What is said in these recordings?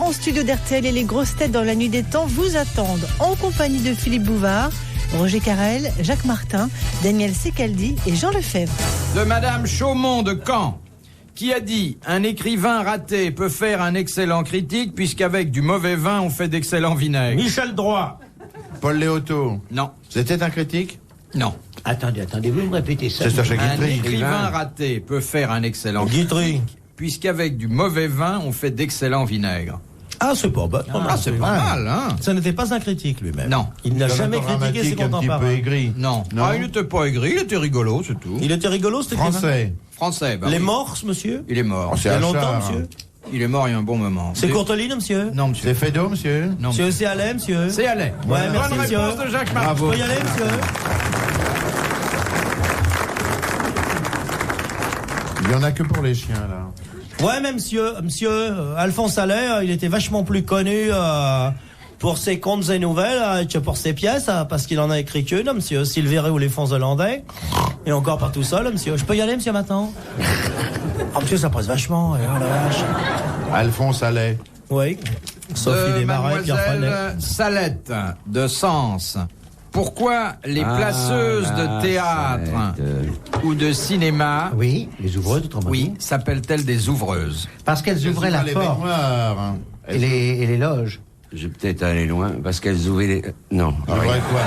en studio d'RTL et les grosses têtes dans la nuit des temps vous attendent en compagnie de Philippe Bouvard, Roger Carrel, Jacques Martin, Daniel Secaldi et Jean Lefebvre. De Madame Chaumont de Caen, qui a dit « Un écrivain raté peut faire un excellent critique, puisqu'avec du mauvais vin, on fait d'excellents vinaigres. » Michel Droit. Paul Léoto. Non. C'était un critique? Non. Attendez, vous me répétez ça. C'est Sacha Un Guitry. écrivain raté peut faire un excellent Guitry. critique, puisqu'avec du mauvais vin, on fait d'excellents vinaigres. Ah, c'est pas mal. C'est pas mal, hein? Ça n'était pas un critique lui-même. Non. Il n'a jamais Dramatique, critiqué ses un petit peu contemporains. aigri. Non. Non. Ah, il n'était pas aigri, il était rigolo, c'est tout. Il était rigolo, cet écrivain. Français. Français, bah Les oui. morses, monsieur? Il est mort. C'est Il y a Achard. longtemps, monsieur? Il est mort il y a un bon moment. C'est Courteline, monsieur? Non, monsieur. C'est Fédot, monsieur? Non, Monsieur, c'est Alain, monsieur? C'est Allais. Ouais, merci, Bonne monsieur. réponse de Jacques Martin. Vous pouvez y aller, monsieur? Il y en a que pour les chiens, là. Ouais, mais monsieur, Alphonse Allais, il était vachement plus connu pour ses contes et nouvelles que pour ses pièces, parce qu'il en a écrit qu'une, monsieur Sylvéry ou les Fonds hollandais, et encore pas tout seul, monsieur. Je peux y aller, monsieur, maintenant? Oh, monsieur, ça presse vachement, oh la vache. Alphonse Allais. Oui. Sophie De Desmarais, Pierre Fallet. Mademoiselle Salette de Sens. Pourquoi les placeuses de théâtre ou de cinéma, Oui, les ouvreuses, autrement oui, dit. s'appellent-elles des ouvreuses? Parce qu'elles ouvraient la les porte baignoires. et les loges. Je vais peut-être aller loin, parce qu'elles ouvraient les... Non. Je vois quoi?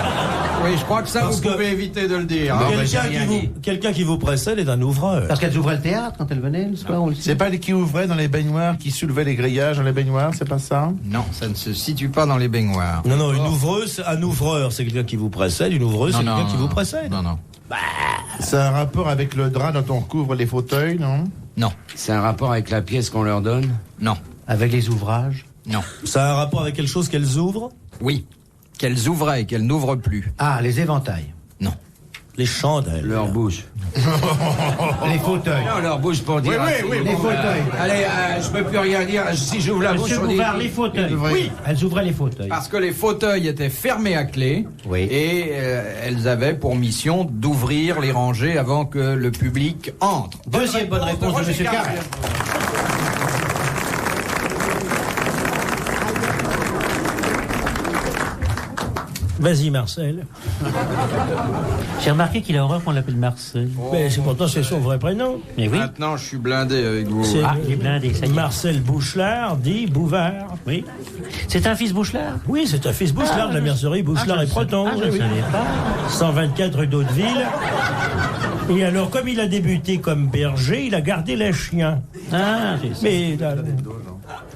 Oui, je crois que ça, Parce vous que- pouvez éviter de le dire. Non, hein. mais j'ai Quelqu'un qui vous précède est un ouvreur. Parce qu'elles ouvraient le théâtre quand elles venaient, le soir, on le sait. C'est pas les qui ouvraient dans les baignoires, qui soulevaient les grillages dans les baignoires, c'est pas ça? Non, ça ne se situe pas dans les baignoires. Non, une ouvreuse, un ouvreur, c'est quelqu'un qui vous précède. Une ouvreuse, c'est quelqu'un qui vous précède. Non. C'est un rapport avec le drap dont on recouvre les fauteuils, non? Non. C'est un rapport avec la pièce qu'on leur donne? Non. Avec les ouvrages. Non. Ça a un rapport avec quelque chose qu'elles ouvrent? Oui. Qu'elles ouvraient et qu'elles n'ouvrent plus. Ah, les éventails. Non. Les chandelles. Leur bouche. Les fauteuils. Non, leur bouche pour dire... Les fauteuils. Allez, je peux plus rien dire. Si j'ouvre la bouche, Monsieur on dit... Bouvard, les fauteuils. Oui. Elles ouvraient les fauteuils. Parce que les fauteuils étaient fermés à clé. Oui. Et elles avaient pour mission d'ouvrir les rangées avant que le public entre. Deuxième bonne réponse de Roger monsieur Carrel. Carrel. Vas-y, Marcel. J'ai remarqué qu'il a horreur qu'on l'appelle Marcel. Mais c'est pourtant c'est son vrai prénom. Mais oui. Maintenant, je suis blindé avec vous. C'est Ah, il est blindé, ça y est. Marcel Bouchelard, dit Bouvard. Oui. C'est un fils Bouchelard? Oui, c'est un fils Bouchelard de la mercerie Bouchelard et Proton. Ah, je ne Oui. savais pas. 124 rue d'Hauteville. Et alors, comme il a débuté comme berger, il a gardé les chiens. Ah, c'est ça. Mais là,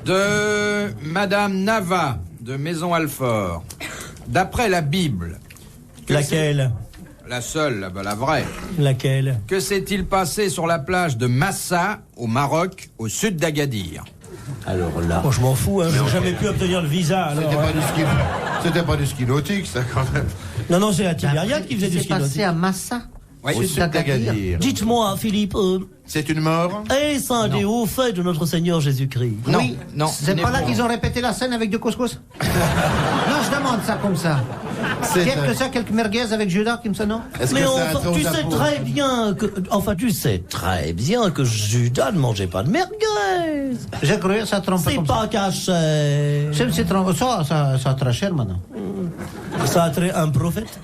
De Madame Nava, de Maison Alfort. D'après la Bible. laquelle? La seule, la vraie. Laquelle? Que s'est-il passé sur la plage de Massa, au Maroc, au sud d'Agadir? Alors là... Moi, je m'en fous, hein. J'ai jamais pu obtenir le visa. Alors, C'était pas du ski nautique, ça, quand même. Non, c'est la Tibériade qui faisait du C'est ski nautique. passé à Massa. Oui. Au sud d'Agadir. Dites-moi, Philippe, C'est une mort? est-ce un des hauts faits de notre Seigneur Jésus-Christ? Non, Oui. non. C'est pas là qu'ils ont répété la scène avec deux couscous? Non, je demande ça comme ça. Quelques merguez avec Judas, comme ça, non? Est-ce Mais que ça a enfin, trait aux tu sais apôtres? très bien que... Enfin, tu sais très bien que Judas ne mangeait pas de merguez. J'ai cru, ça trompe C'est comme pas ça. caché. C'est trompé. Ça très cher maintenant. Ça a trait un prophète?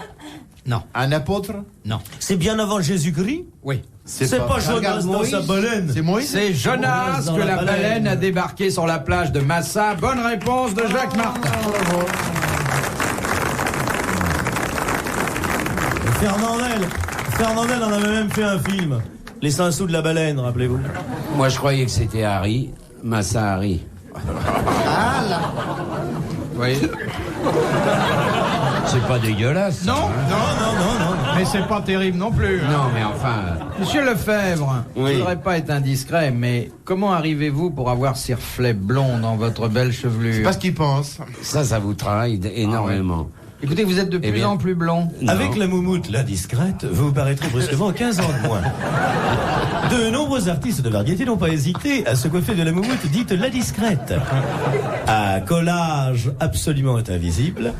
Non, Un apôtre? non. C'est bien avant Jésus-Christ? Oui. C'est pas Jonas Regarde dans Moïse. sa baleine. C'est Moïse? C'est Jonas Dans que la la baleine. baleine a débarqué sur la plage de Massa. Bonne réponse de Jacques Martin. Fernandel en avait même fait un film. Les 5 sous de la baleine, rappelez-vous. Moi, je croyais que c'était Harry. Massa Harry. Ah là. Oui. C'est pas dégueulasse. Non, Non. mais c'est pas terrible non plus. hein. Non, mais enfin... Monsieur Lefebvre, je Oui. voudrais pas être indiscret, mais comment arrivez-vous pour avoir ces reflets blonds dans votre belle C'est chevelure? pas ce qu'il pense. Ça vous travaille énormément. Écoutez, vous êtes de plus bien. en plus blond. Non. Avec la moumoute, la discrète, vous paraîtrez brusquement 15 ans de moins. De nombreux artistes de variété n'ont pas hésité à se coiffer de la moumoute dite la discrète. À collage absolument invisible.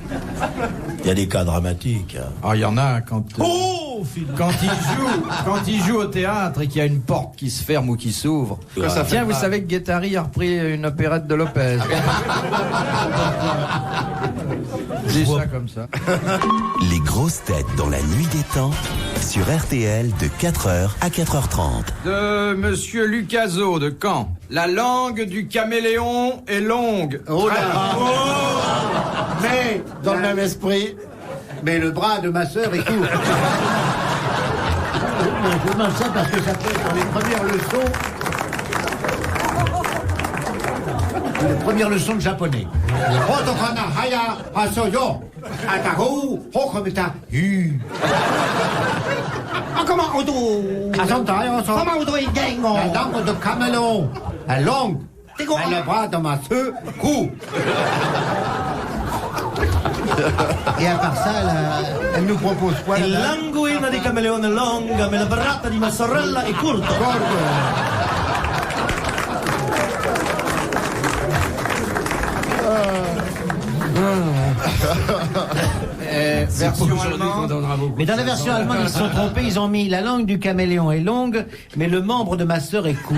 Il y a des cas dramatiques. Ah, il y en a quand... Oh au film. Quand il joue au théâtre et qu'il y a une porte qui se ferme ou qui s'ouvre. Tiens, vous savez que Guettari a repris une opérette de Lopez. Dis ça comme ça. Les grosses têtes dans la nuit des temps sur RTL de 4h à 4h30. De Monsieur Lucaso de Caen. La langue du caméléon est longue. Oh là. Mais, Dans le même esprit. mais le bras de ma sœur est court. Je demande ça parce que ça peut être dans les premières leçons. Les premières leçons de japonais. Otokana haya hasoyo ataru hokometa yu. Comment odo? Comment odo igengo? La langue de caméléon. La langue. Et le bras de ma sœur court. Et à part ça, elle nous propose quoi? Il languina di cameleone longa, ma la barrata di mia sorella è corta. Version allemande. Mais dans la version allemande, ils se sont trompés, ils ont mis la langue du caméléon est longue, mais le membre de ma sœur est court.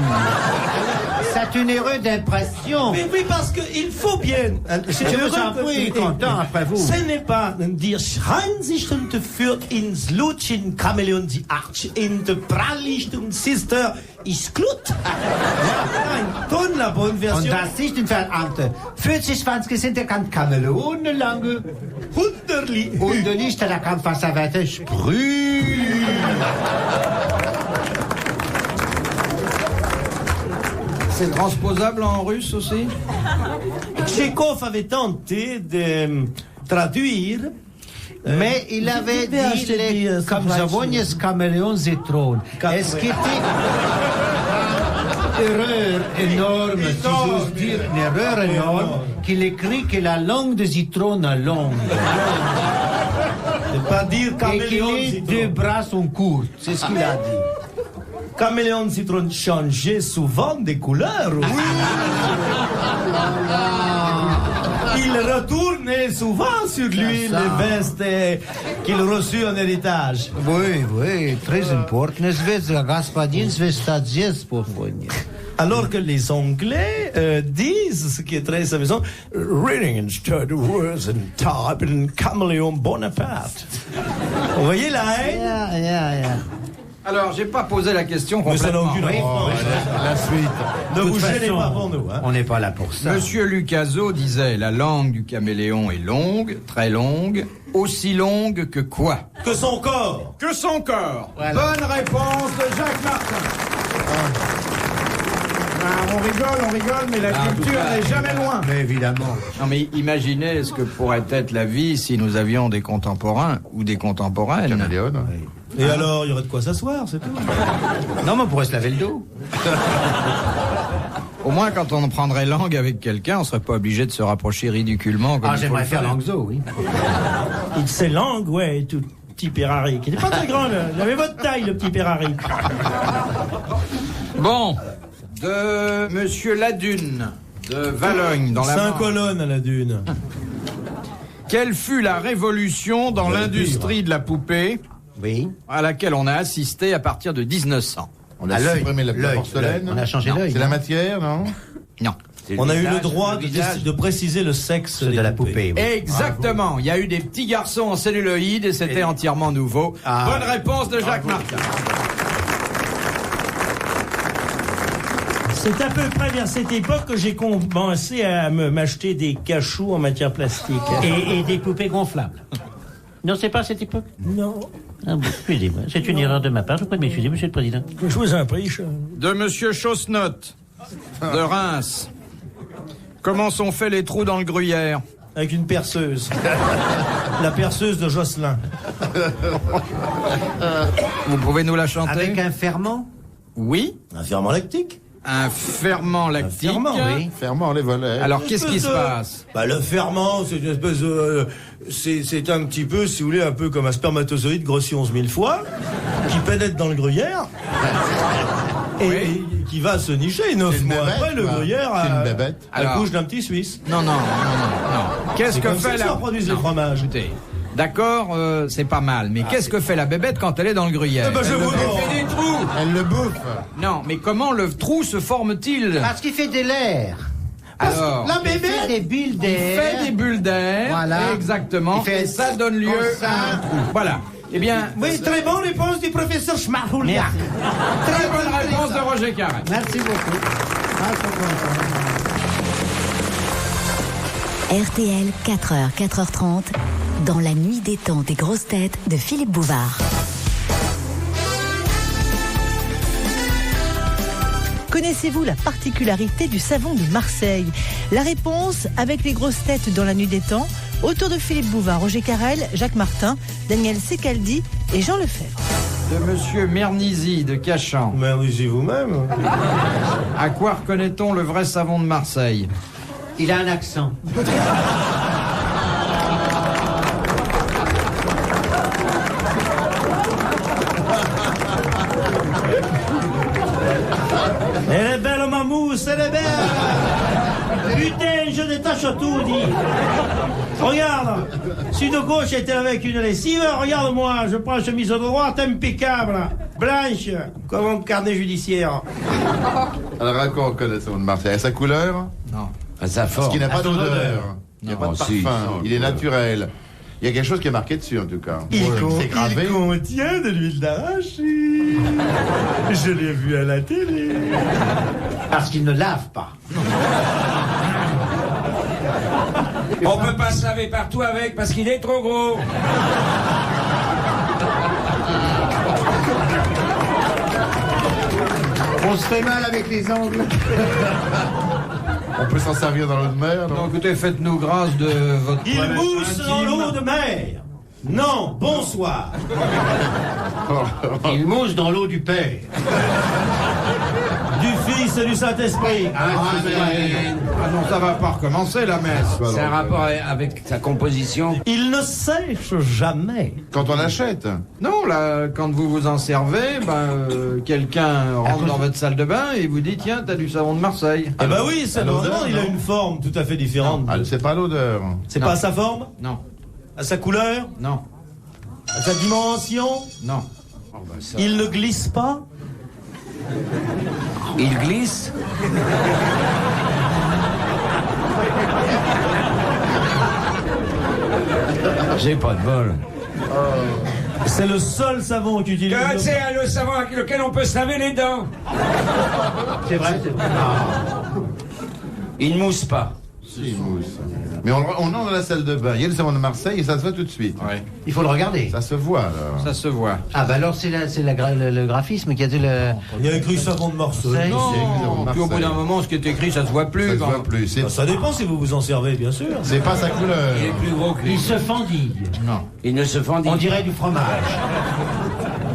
C'est une erreur d'impression. Mais oui, parce qu'il faut bien. Si tu veux ça, oui, content après vous. Ce n'est pas dir Scheinsichten führt ins Lutschen Chamäleon die Arch in de Prallichtung Sister ist Glut. Nein, ton la bonne Und version. das ist in Veramte. 40 sind der kann Kameleon lange. Hunderli. Und der Licht, der kann fast weiter sprühen. C'est transposable en russe aussi? Tchekhov avait tenté de traduire. Mais il avait dit comme Zavonies Kameleon Zitron. Est-ce qu'il était erreur énorme, si j'ose dire, une erreur énorme, qu'il écrit que la langue de Zitron est longue. Ne pas dire Et que caméléon les citron. deux bras sont courts. C'est ce qu'il a dit. Caméléon citron changeait souvent de couleur. Oui. Il retournait souvent sur lui Ça. les vestes qu'il reçut en héritage. Oui, très important. Господин Svestadzes Pofonia. Alors que les Anglais disent, ce qui est très amusant, reading instead of words and type and Caméléon Bonaparte. Vous voyez la haine? Yeah. Alors, j'ai pas posé la question Mais ça n'a complètement. aucune importance. La suite. Ne vous toute gênez façon, pas pour nous. Hein. On n'est pas là pour ça. Monsieur Lucaso disait la langue du caméléon est longue, très longue, aussi longue que quoi? Que son corps. Que son corps. Voilà. Bonne réponse de Jacques Martin. Ah, on rigole, mais la culture n'est jamais loin. Mais évidemment. Non, mais imaginez ce que pourrait être la vie si nous avions des contemporains ou des contemporaines. Caméléon. Et alors, il y aurait de quoi s'asseoir, c'est tout. Non, mais on pourrait se laver le dos. Au moins, quand on prendrait langue avec quelqu'un, on serait pas obligé de se rapprocher ridiculement. Comme Ah, il faut j'aimerais le faire l'angzo, oui. Il s'est langue, ouais, tout petit Ferrari, qui n'est pas très grand, là. Il avait votre taille, le petit Ferrari. Bon, de Monsieur Ladune, de Valogne, dans la 5 Manche. colonnes à la dune. Quelle fut la révolution dans l'industrie de la poupée Oui. à laquelle on a assisté à partir de 1900? On a À l'œil. supprimé la L'œil, porcelaine. l'œil. On a changé Non, l'œil. C'est la matière, non? Non. On a eu le visage, droit le de, visage de préciser le sexe de des la poupée. Oui. Exactement. Il y a eu des petits garçons en celluloïd et c'était entièrement nouveau. Ah. Bonne réponse de Jacques Martin. C'est à peu près vers cette époque que j'ai commencé à m'acheter des cachous en matière plastique. Et des poupées gonflables. Non, c'est pas à cette époque? Non, Ah bon, excusez-moi. C'est une erreur de ma part. Je vous prie de m'excuser, monsieur le président. je vous en prie. De Monsieur Chaussenotte, de Reims. Comment sont faits les trous dans le gruyère? Avec une perceuse. La perceuse de Jocelyn. Vous pouvez nous la chanter? Avec un ferment. Oui, Un ferment lactique. un ferment lactique. ferment, oui. Fermement les volets. Alors, qu'est-ce qui se passe? Bah, le ferment, c'est une espèce de... c'est un petit peu, si vous voulez, un peu comme un spermatozoïde grossi 11 000 fois, qui pénètre dans le gruyère, et qui va se nicher. 9 C'est une mois bébête, après, le quoi. gruyère C'est une bébête. accouche d'un petit Suisse. Non. Qu'est-ce C'est que comme ça fait que se la... reproduisent les Non, fromages. écoutez, D'accord, c'est pas mal. Mais qu'est-ce que fait la bébête quand elle est dans le gruyère? je vous Elle fait des trous. Elle le bouffe. Non, mais comment le trou se forme-t-il? Parce qu'il fait des lairs. Alors, La Il fait bébête des bulles il d'air. fait des bulles d'air. Voilà. Exactement. Il fait Et ça donne lieu comme ça. à un trou. Voilà. Eh bien, Oui, très bonne réponse du professeur Schmarroulia. très bonne réponse de Roger Carrel. Merci beaucoup. RTL, 4h, 4h30, dans la nuit détente des grosses têtes de Philippe Bouvard. Connaissez-vous la particularité du savon de Marseille? La réponse avec les grosses têtes dans la nuit des temps, autour de Philippe Bouvard, Roger Carrel, Jacques Martin, Daniel Secaldi et Jean Lefebvre. De Monsieur Mernisi de Cachan. Mais oui, c'est vous-même. À quoi reconnaît-on le vrai savon de Marseille? Il a un accent. Elle est belle, ma mousse, elle est belle. Putain, je détache tout, dis. Regarde, si de gauche était avec une lessive, regarde-moi, je prends la chemise de droite, impeccable, blanche, comme un carnet judiciaire. Alors à quoi on connaît ça de Marseille? À sa couleur? Non. À sa Parce forme. qu'il n'a pas son d'odeur. odeur. Il n'y a Non, pas de si, parfum. non, Il est ouais. naturel. Il y a quelque chose qui est marqué dessus en tout cas. Il C'est gravé. contient de l'huile d'arachide. Je l'ai vu à la télé. Parce qu'il ne lave pas. On peut pas se laver partout avec parce qu'il est trop gros. On se fait mal avec les ongles. On peut s'en servir dans l'eau de mer, non? Donc, écoutez, faites-nous grâce de votre Il toilette mousse dans intime. l'eau de mer. Non, bonsoir. Il mousse dans l'eau du père. Du Fils et du Saint-Esprit. Amen. Ah non, ça va pas recommencer la messe. C'est un rapport avec sa composition. Il ne sèche jamais. Quand on achète. Non, là, quand vous vous en servez, quelqu'un rentre dans votre salle de bain et vous dit tiens, t'as du savon de Marseille. Eh ben oui, c'est à l'odeur, normal, il a non? une forme tout à fait différente. Ah, c'est pas l'odeur. C'est Non. pas à sa forme, Non, à sa couleur, non, à sa dimension. non. Il ne glisse pas. Il glisse. J'ai pas de bol. C'est le seul savon qu'utilise. C'est le savon avec lequel on peut se laver les dents. C'est vrai, c'est vrai. Il ne mousse pas. Si, il mousse. Mais on entre dans la salle de bain. Il y a le savon de Marseille et ça se voit tout de suite. Ouais, Il faut le regarder. Ça se voit alors. ça se voit. Ah bah alors c'est le graphisme qui a dit le... Il y a écrit savon de Marseille. Non, Marseille. puis au bout d'un moment, ce qui est écrit, ça se voit plus. Ça se quand- voit plus. C'est- Ça dépend si vous vous en servez, bien sûr. C'est pas sa couleur. Il est plus gros que lui. Il se fendille. Non. Il ne se fendit. On dirait du fromage.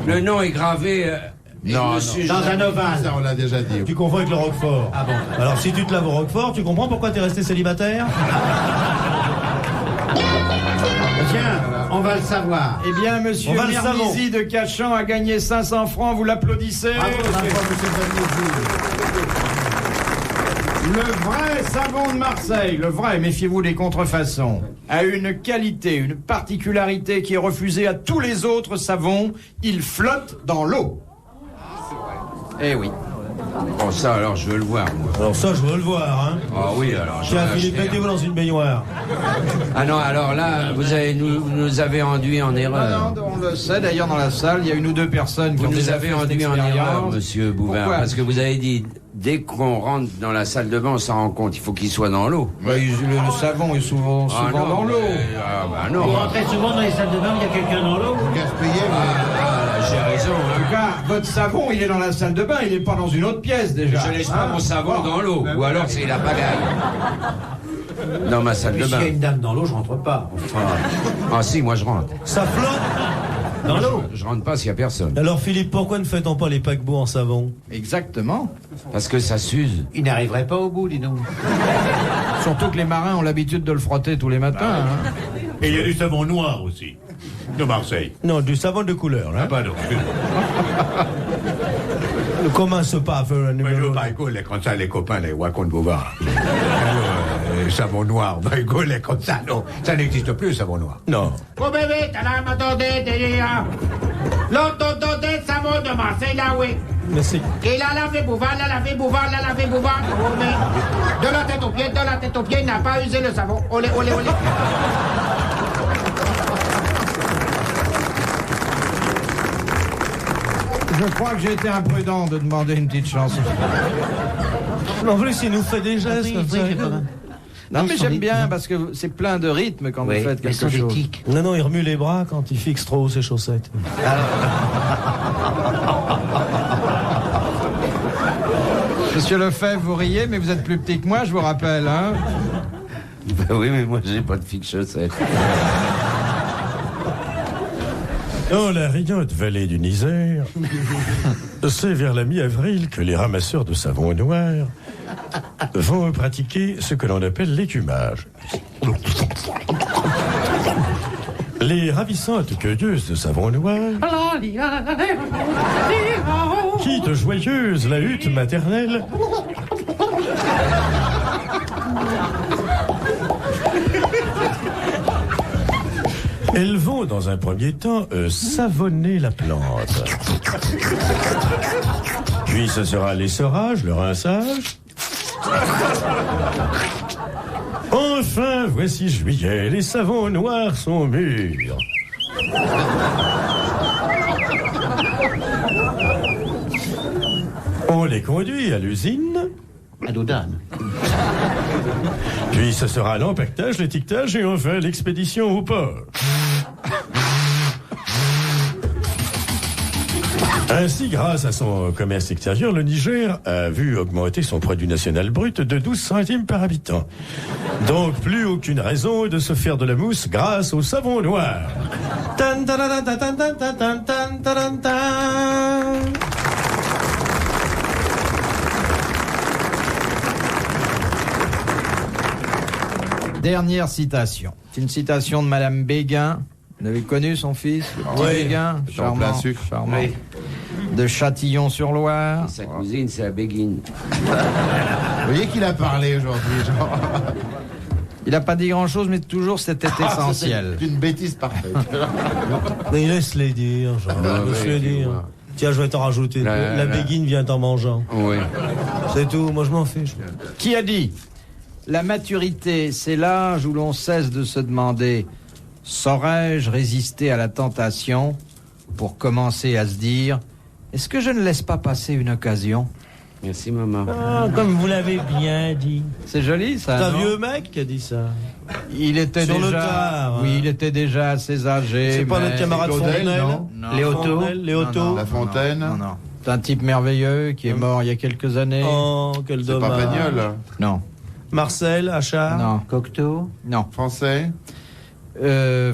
Le nom est gravé. Non, monsieur Dans un ovale. Ça, on l'a déjà dit. Tu confonds avec le Roquefort. Ah bon. Alors si tu te laves au Roquefort, tu comprends pourquoi t'es resté célibataire? Tiens, on va le savoir. Eh bien, monsieur On va le Mernisi de Cachan a gagné 500 francs, vous l'applaudissez. Le vrai savon de Marseille, le vrai, méfiez-vous des contrefaçons, a une qualité, une particularité qui est refusée à tous les autres savons, il flotte dans l'eau. Eh oui. Bon, ça, alors, je veux le voir, moi. Alors ça, je veux le voir, hein. Ah oui, alors, je Tiens, vais Philippe, acheter. mettez-vous dans une baignoire. Ah non, alors là, nous avez induit en erreur. Non, on le sait, d'ailleurs dans la salle, il y a une ou deux personnes qui Vous ont nous déjà avez fait cette induit en erreur, expérience. monsieur Bouvard, Pourquoi parce que vous avez dit, dès qu'on rentre dans la salle de bain, on s'en rend compte, il faut qu'il soit dans l'eau. Bah, le savon est souvent Ah non, dans l'eau. Ah bah Vous non. rentrez souvent dans les salles de bain, il y a quelqu'un dans l'eau. Gaspiller, J'ai raison. En tout cas, votre savon, il est dans la salle de bain, il n'est pas dans une autre pièce déjà. Je laisse pas mon savon dans l'eau, ou alors c'est la pagaille. Dans ma salle Puis de s'il y a bain. une dame dans l'eau, je rentre pas. Enfin, Ah si, moi je rentre. Ça flotte dans l'eau. Je rentre pas s'il y a personne. Alors Philippe, pourquoi ne fait-on pas les paquebots en savon? Exactement. Parce que ça s'use. il n'arriverait pas au bout, dis donc. Surtout que les marins ont l'habitude de le frotter tous les matins. hein. Et il y a du savon noir aussi, de Marseille. Non, du savon de couleur, Ah là. pardon, Ne commence pas à faire un mais numéro. je pas écoute, quand ça, les copains, les racontent Bouvard. les savons noirs, on rigolait comme ça, non. Ça n'existe plus, le savon noir. Non. Oh bébé, t'as la m'attendait, l'autre des savons de Marseille, là, oui. Mais c'est... Et la lavé bouvard, la lavé bouvard, la lavé bouvard. Oh, mais de la tête aux pieds, il n'a pas usé le savon. Olé, olé, olé. Je crois que j'ai été imprudent de demander une petite chanson. En plus, il nous fait des gestes. Non, mais j'aime bien parce que c'est plein de rythme quand vous faites quelque chose. Non, il remue les bras quand il fixe trop ses chaussettes. Monsieur Lefebvre, vous riez, mais vous êtes plus petit que moi, je vous rappelle, hein? Oui, mais moi, j'ai pas de fixe chaussettes. Dans la riante vallée du Niger, c'est vers la mi-avril que les ramasseurs de savon noir vont pratiquer ce que l'on appelle l'écumage. Les ravissantes cueilleuses de savon noir quittent joyeuses la hutte maternelle elles vont dans un premier temps savonner la plante. Puis ce sera l'essorage, le rinçage. Enfin, voici juillet, les savons noirs sont mûrs. On les conduit à l'usine. À Doudane. Puis ce sera l'empaquetage, l'étiquetage et enfin l'expédition au port. Ainsi, grâce à son commerce extérieur, le Niger a vu augmenter son produit national brut de 12 centimes par habitant. Donc, plus aucune raison de se faire de la mousse grâce au savon noir. Tan, tan, tan, tan, tan, tan, tan, tan, tan, tan. Dernière citation. C'est une citation de Madame Béguin. Vous avez connu son fils, le petit Béguin? Charmant, charmant. Oui. De Châtillon-sur-Loire. Sa cousine, c'est la Béguine. Vous voyez qu'il a parlé aujourd'hui, genre. Il n'a pas dit grand-chose, mais toujours c'était essentiel. C'est une bêtise parfaite. Mais laisse-les dire, genre. Laisse-les dire. Tiens, je vais t'en rajouter. La Béguine vient en mangeant. Oui. C'est tout, moi je m'en fiche. Qui a dit? La maturité, c'est l'âge où l'on cesse de se demander « Saurais-je résister à la tentation ?» pour commencer à se dire « Est-ce que je ne laisse pas passer une occasion ?» Merci, maman. Ah, comme vous l'avez bien dit. C'est joli, ça, C'est un non? vieux mec qui a dit ça. Il était Sur déjà... le tard, Oui, hein. il était déjà assez âgé. C'est pas mais- notre camarade Claudel, Fontenelle non Léoto. Léoto. La Fontaine. Non, non. C'est un type merveilleux qui est mort il y a quelques années. Oh, quel C'est pas dommage. Pagnol. Non. Marcel, Achard. Non. Cocteau. Non. Français.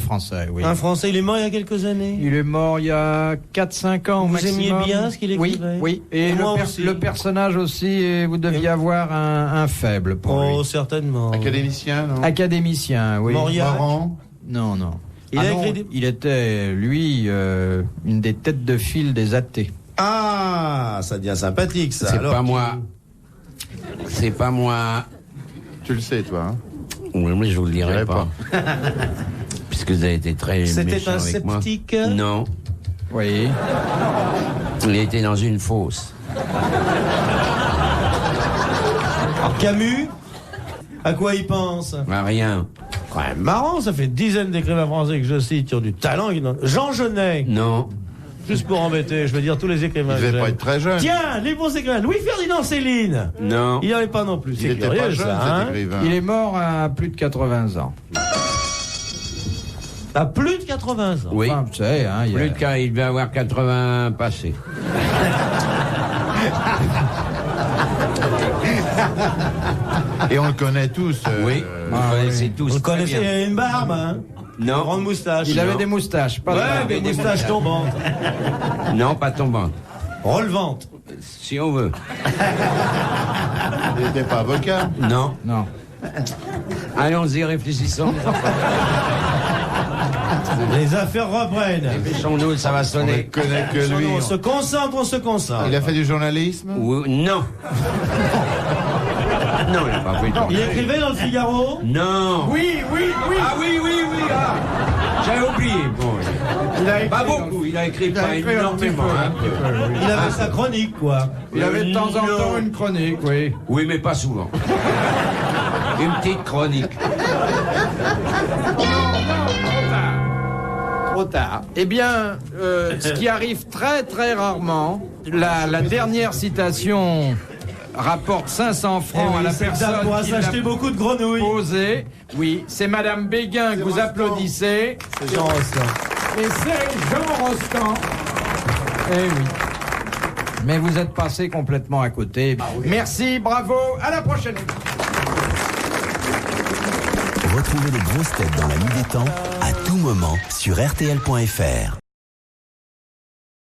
Français, oui. Un Français, il est mort il y a quelques années. Il est mort il y a 4-5 ans au Vous maximum. aimiez bien ce qu'il écrivait? Oui, oui. Et Moi aussi. le personnage aussi, et vous deviez avoir un faible pour Oh, lui. certainement. Académicien, non Académicien, oui. Mauriac. Morand. Non, non. Il a non, écrit des- il était, lui, une des têtes de file des athées. Ah, ça devient sympathique, ça. C'est Alors pas moi. C'est pas moi. Tu le sais, toi. Hein Oui, mais je vous le dirai dirai pas. Puisque vous avez été très C'était méchant un avec moi. sceptique. Non. Oui. Il était dans une fosse. Camus, à quoi il pense? À rien. Quand même marrant, ça fait une dizaine d'écrivains français que je cite qui ont du talent. Jean Genet, Non. juste pour embêter, je veux dire tous les Il écrivains. que devait pas j'aime. être très jeune. Tiens, les bons écrivains. Louis-Ferdinand Céline. Non. Il n'en est pas non plus. Il C'est était pas curieux, jeune, ça. cet Hein écrivain. Il est mort à plus de 80 ans. À plus de 80 ans. Oui. Enfin, vous savez, hein, Plus de cas, il devait avoir 80 passés. Et on le connaît tous. Oui. Vous connaissez tous. Vous le très connaissez, il bien. a une barbe, hein? Une Non. grande moustache. Il avait Non. des moustaches, pas de Ouais, barbe. des moustaches tombantes. Non, pas tombante. Relevantes. Si on veut. Il n'était pas avocat. Non. Non. Allons-y, réfléchissons. Les affaires reprennent. Dépêchons-nous, ça va On ne sonner. connaît que lui. On se concentre, on se concentre. Il a fait du journalisme. Ou- non. Non, il n'a pas fait Il écrivait dans le Figaro? Non. Oui. Ah oui. Ah. J'avais oublié. Bon, Il a écrit pas beaucoup, il a écrit pas écrit un petit énormément. peu. Il avait sa chronique, quoi. Il avait de temps en temps une chronique, oui. Oui, mais pas souvent. Une petite chronique. Trop tard. Eh bien, ce qui arrive très très rarement, la dernière citation rapporte 500 francs à la Ça personne pourra qui s'acheter l'a beaucoup de grenouilles. posée. Oui, c'est Madame Béguin que vous applaudissez. C'est Jean Rostand. Et c'est Jean Rostand. Eh oui. Mais vous êtes passé complètement à côté. Merci, bravo, à la prochaine. Retrouvez les grosses têtes dans la nuit des temps à tout moment sur RTL.fr.